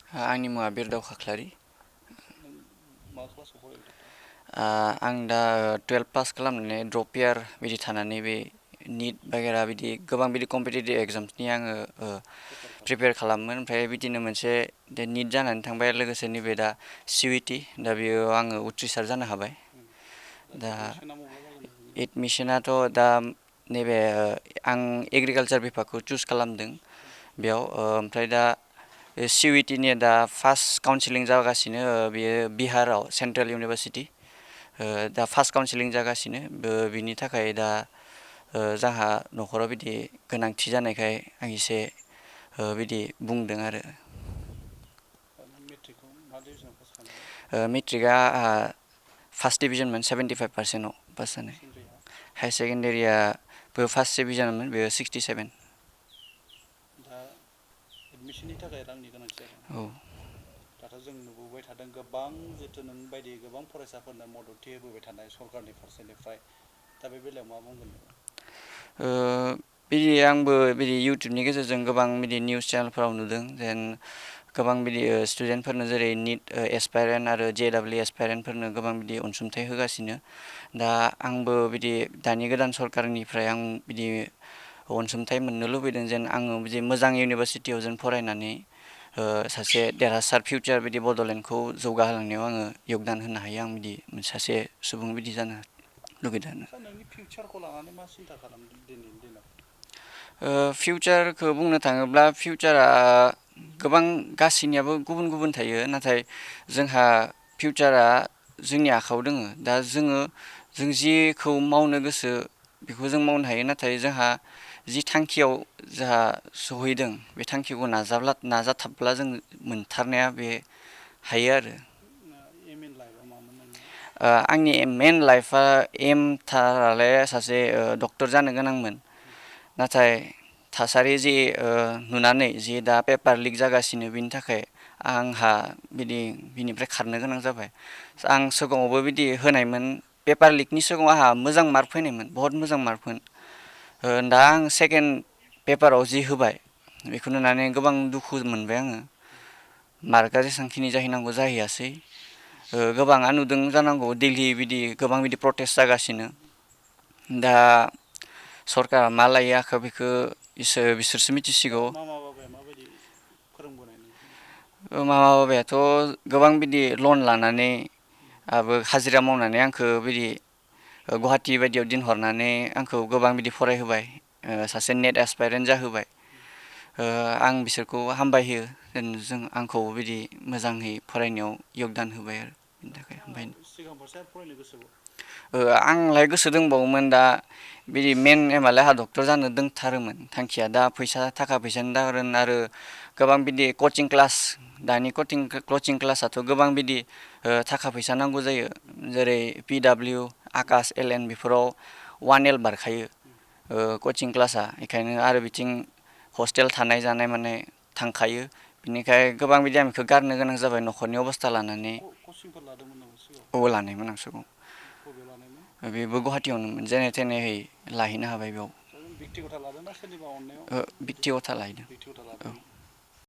आंनि मुङा बिरदाव खाख्लारि। नों मा क्लासाव फरायबाय थादों? आं दा 12 पास खालामनानै ड्रप इयार बिदि थानानै बे निट बागेरा बिदि गोबां बिदि कम्पिटिटिभ एग्जाम्सनि आङो प्रिपेयार खालामोमोन। ओमफ्राय बिदिनो मोनसे निट जानानै थांबाय लोगोसे नैबे दा CUET दा बेयाव आङो उथ्रिसार जानो हाबाय। दा एडमिसना माब्ला जागोन नोंनिया? एडमिसनाथ' दा नैबे आं एग्रिकालसार बिभागखौ चुज खालामदों बेयाव ओमफ्राय दा CUET नि दा फार्स्ट काउन्सिलिं जागासिनो बेयो बिहाराव सेन्ट्रेल इउनिभारसिटि दा फार्स्ट काउन्सिलिं जागासिनो बिनि थाखाय दा जोंहा न'खराव बिदि गोनांथि जानायखाय आं एसे बिदि बुंदों आरो। नों मेट्रिकखौ मा डिभिजनाव पास खालामनाय? मेट्रिकआ आंहा फार्स्ट डिभिजनमोन 75% पास हायार जानाय। सेकेन्डारिया हायार सेकेन्डारियाबो फार्स्ट डिभिजनमोन बेयो 67। दा एडमिसननि थाखाय रांनि गोनांथि जादों। औ दाथ' जों नुबोबाय थादों गोबां जिथु नों बायदि गोबां फरायसाफोरनो मददथि होबोबाय थानाय सरकारनि फारसेनिफ्राय दा बे बेलायाव मा बुंगोन नोङो? बिदि आंबो बिदि इउटुबनि गेजेरजों गोबां बिदि निउस चेनेलफोराव नुदों जेन गोबां बिदि स्टुडेन्टफोरनो जेरै निट एसपायरेन्ट आरो JEE एसपायरेन्टफोरनो गोबां बिदि अनसुंथाइ होगासिनो। दा आंबो बिदि दानि गोदान सरकारनिफ्राय आं बिदि अनसुंथाइ मोननो लुबैदों जेन आङो बिदि मोजां इउनिभारसिटियाव जेन फरायनानै सासे देरहासार फिउचार बिदि बड'लेण्डखौ जौगाहोलांनायाव आङो यगदान होनो हायो आं बिदि सासे सुबुं बिदि जानो लुगैदों। आदसा नोंनि फिउचारखौ लानानै मा सिन्था खालामदों दिनैनि दिनाव? फिउचारखौ बुंनो थाङोब्ला फिउचारा गोबां गासैनियाबो गुबुन गुबुन थायो नाथाय जोंहा फिउचारा जोंनि आखायाव दोङो दा जों जिखौ मावनो गोसो बेखौ जों मावनो हायो नाथाय जोंहा जि थांखियाव जोंहा सहैदों बे थांखिखौ नाजाथाबब्ला जों मोनथारनाया बे हायो आरो। एम इन लाइफआ मामोन नोंनिया? आंनि मेइन लाइफआ एमथारालाय सासे डक्टर जानो गोनांमोन नाथाय थासारि जि नुनानै जि दा पेपार लिक जागासिनो बिनि थाखाय आंहा बिनिफ्राय खारनो गोनां जाबाय। आं सिगाङावबो बिदि होनायमोन पेपार लिकनि सिगाङाव आंहा मोजां मार्क फैनायमोन बहुत मोजां मार्कमोन। दा आं सेकेन्ड पेपाराव जि होबाय बेखौ नुनानै गोबां दुखु मोनबाय आङो। मार्कआ जेसेबांखिनि जाहैनांगौ जाहैयासै। गोबाङा नुदों जानांगौ दिल्ली बिदि गोबां बिदि प्रटेस्ट जागासिनो। दा सरकारा मा लायो आखो बेखौ बिसोरसो दा मिथिसिगौ। मामा बाबाया माबायदि फोरोंबोनाय नोंखौ? मामा बाबायाथ' गोबां बिदि लन लानानै हाजिरा मावनानै आंखौ बिदि गुवाहाटि बायदियाव दोनहरनानै आंखौ गोबां बिदि फरायहोबाय सासे नेट एसपाइरेन्ट जाहोबाय। आं बिसोरखौ हामबाय होयो जों आंखौ बिदि मोजाङै फरायनायाव यगदान होबाय आरो बिनि थाखाय हामबाय होनो। सिगां फारसे आरो फरायनो गोसोबाव? आंलाय गोसो दंबावोमोन दा बिदि मेइन एमालाय आंहा डक्टर जानो दंथारोमोन थांखिया दा थाखा फैसानि दारन आरो गोबां बिदि कचिं क्लास दानि कचिं क्लासआथ' गोबां बिदि थाखा फैसा नांगौ जायो जेरै PW आकाश LN बेफोराव 1L बारखायो कचिं क्लासआ बेखायनो आरो बिथिं हस्टेल थानाय जानाय माने थांखायो बिनिखाय गोबां बिदि आं बेखौ गारनो गोनां जाबाय न'खरनि अबस्था लानानै। कचिंफोर लादोंमोन नामा सिगाङाव? लानायमोन आं सिगाङाव। बबेयाव लानायमोन? बेबो गुवाहाटियावनोमोन जेने थेनेहै लाहैनो हाबाय बेयाव। बेक्तिगथा लादोंना सोरनिबा अननायाव बिदि बिक्तिगथा लाहैदों बेक्तिगथा औ लादोंमोन?